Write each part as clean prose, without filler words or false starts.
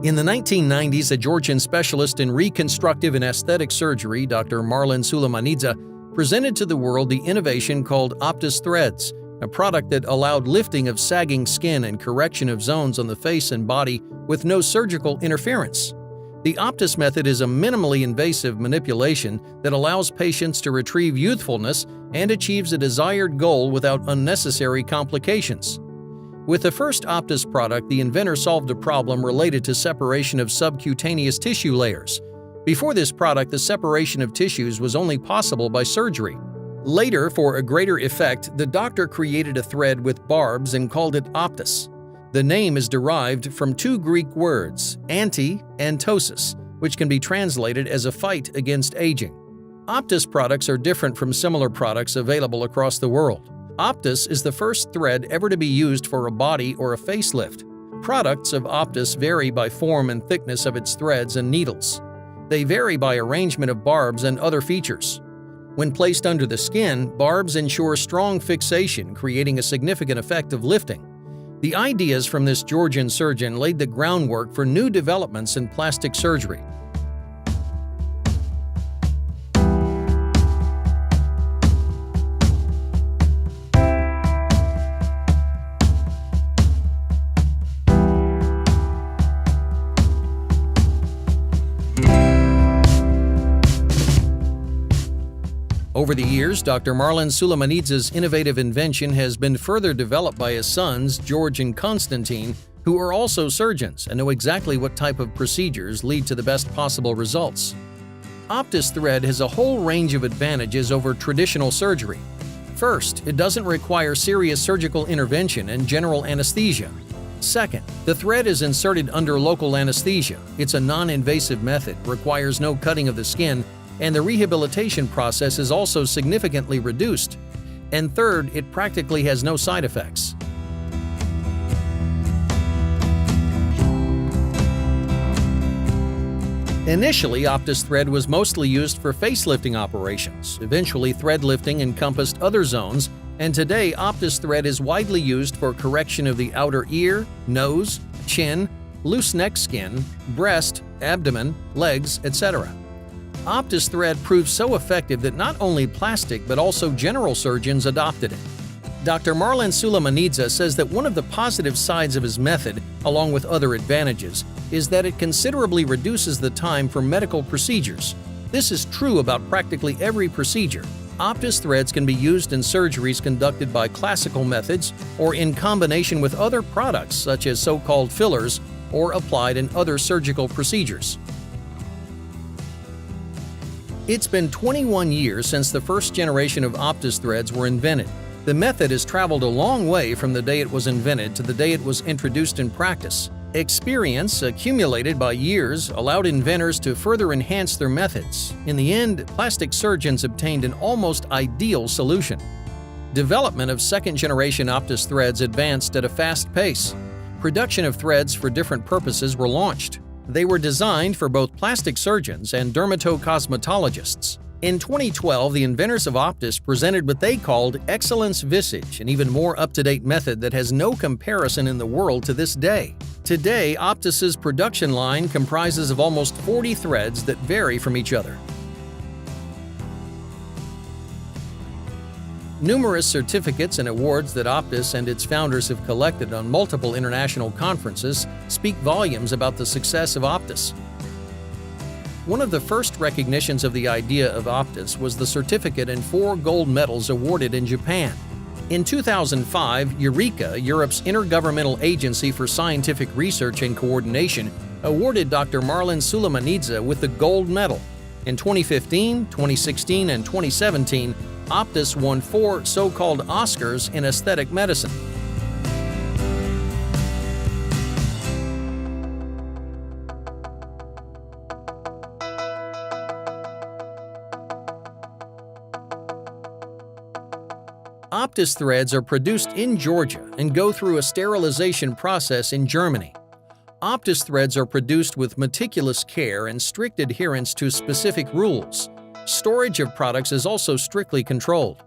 In the 1990s, a Georgian specialist in reconstructive and aesthetic surgery, Dr. Marlon Sulamanidze, presented to the world the innovation called Aптос threads, a product that allowed lifting of sagging skin and correction of zones on the face and body with no surgical interference. The Aптос method is a minimally invasive manipulation that allows patients to retrieve youthfulness and achieves a desired goal without unnecessary complications. With the first Aптос product, the inventor solved a problem related to separation of subcutaneous tissue layers. Before this product, the separation of tissues was only possible by surgery. Later, for a greater effect, the doctor created a thread with barbs and called it Aптос. The name is derived from two Greek words, anti and ptosis, which can be translated as a fight against aging. Aптos products are different from similar products available across the world. Aптos is the first thread ever to be used for a body or a facelift. Products of Aптos vary by form and thickness of its threads and needles. They vary by arrangement of barbs and other features. When placed under the skin, barbs ensure strong fixation, creating a significant effect of lifting. The ideas from this Georgian surgeon laid the groundwork for new developments in plastic surgery. Over the years, Dr. Marlon Sulamanidze's innovative invention has been further developed by his sons, George and Konstantin, who are also surgeons and know exactly what type of procedures lead to the best possible results. Aптos thread has a whole range of advantages over traditional surgery. First, it doesn't require serious surgical intervention and general anesthesia. Second, the thread is inserted under local anesthesia. It's a non-invasive method, requires no cutting of the skin, and the rehabilitation process is also significantly reduced. And third, it practically has no side effects. Initially, Aптos thread was mostly used for facelifting operations. Eventually, thread lifting encompassed other zones, and today Aптos thread is widely used for correction of the outer ear, nose, chin, loose neck skin, breast, abdomen, legs, etc. Aптos thread proved so effective that not only plastic but also general surgeons adopted it. Dr. Marlon Sulamanidze says that one of the positive sides of his method, along with other advantages, is that it considerably reduces the time for medical procedures. This is true about practically every procedure. Aптos threads can be used in surgeries conducted by classical methods or in combination with other products such as so-called fillers or applied in other surgical procedures. It's been 21 years since the first generation of Aптos threads were invented. The method has traveled a long way from the day it was invented to the day it was introduced in practice. Experience accumulated by years allowed inventors to further enhance their methods. In the end, plastic surgeons obtained an almost ideal solution. Development of second-generation Aптos threads advanced at a fast pace. Production of threads for different purposes were launched. They were designed for both plastic surgeons and dermatocosmetologists. In 2012, the inventors of Aптos presented what they called Excellence Visage, an even more up-to-date method that has no comparison in the world to this day. Today, Aptos's production line comprises of almost 40 threads that vary from each other. Numerous certificates and awards that Aптos and its founders have collected on multiple international conferences speak volumes about the success of Aптos. One of the first recognitions of the idea of Aптos was the certificate and 4 gold medals awarded in Japan. In 2005, Eureka, Europe's intergovernmental agency for scientific research and coordination, awarded Dr. Marlon Sulamanidze with the gold medal. In 2015, 2016, and 2017, Aптos won 4 so-called Oscars in aesthetic medicine. Aптos threads are produced in Georgia and go through a sterilization process in Germany. Aптos threads are produced with meticulous care and strict adherence to specific rules. Storage of products is also strictly controlled.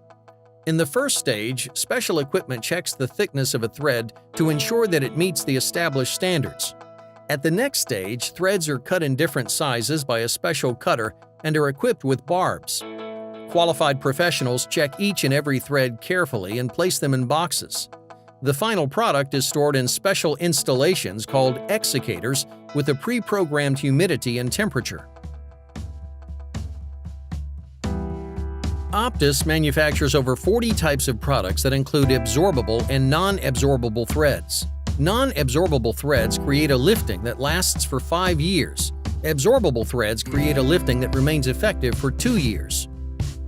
In the first stage, special equipment checks the thickness of a thread to ensure that it meets the established standards. At the next stage, threads are cut in different sizes by a special cutter and are equipped with barbs. Qualified professionals check each and every thread carefully and place them in boxes. The final product is stored in special installations called exsicators with a pre-programmed humidity and temperature. Auptos manufactures over 40 types of products that include absorbable and non-absorbable threads. Non-absorbable threads create a lifting that lasts for 5 years. Absorbable threads create a lifting that remains effective for 2 years.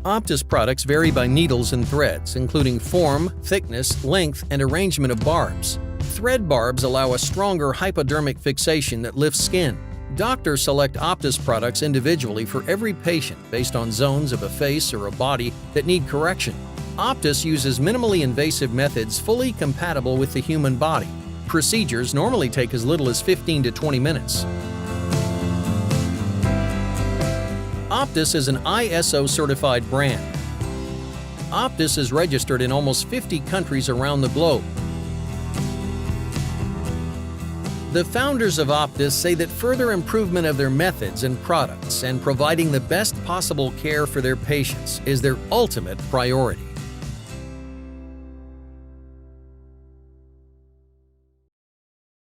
Auptos products vary by needles and threads, including form, thickness, length, and arrangement of barbs. Thread barbs allow a stronger hypodermic fixation that lifts skin. Doctors select Auptos products individually for every patient based on zones of a face or a body that need correction. Auptos uses minimally invasive methods fully compatible with the human body. Procedures normally take as little as 15 to 20 minutes. Auptos is an ISO-certified brand. Auptos is registered in almost 50 countries around the globe. The founders of Auptos say that further improvement of their methods and products and providing the best possible care for their patients is their ultimate priority.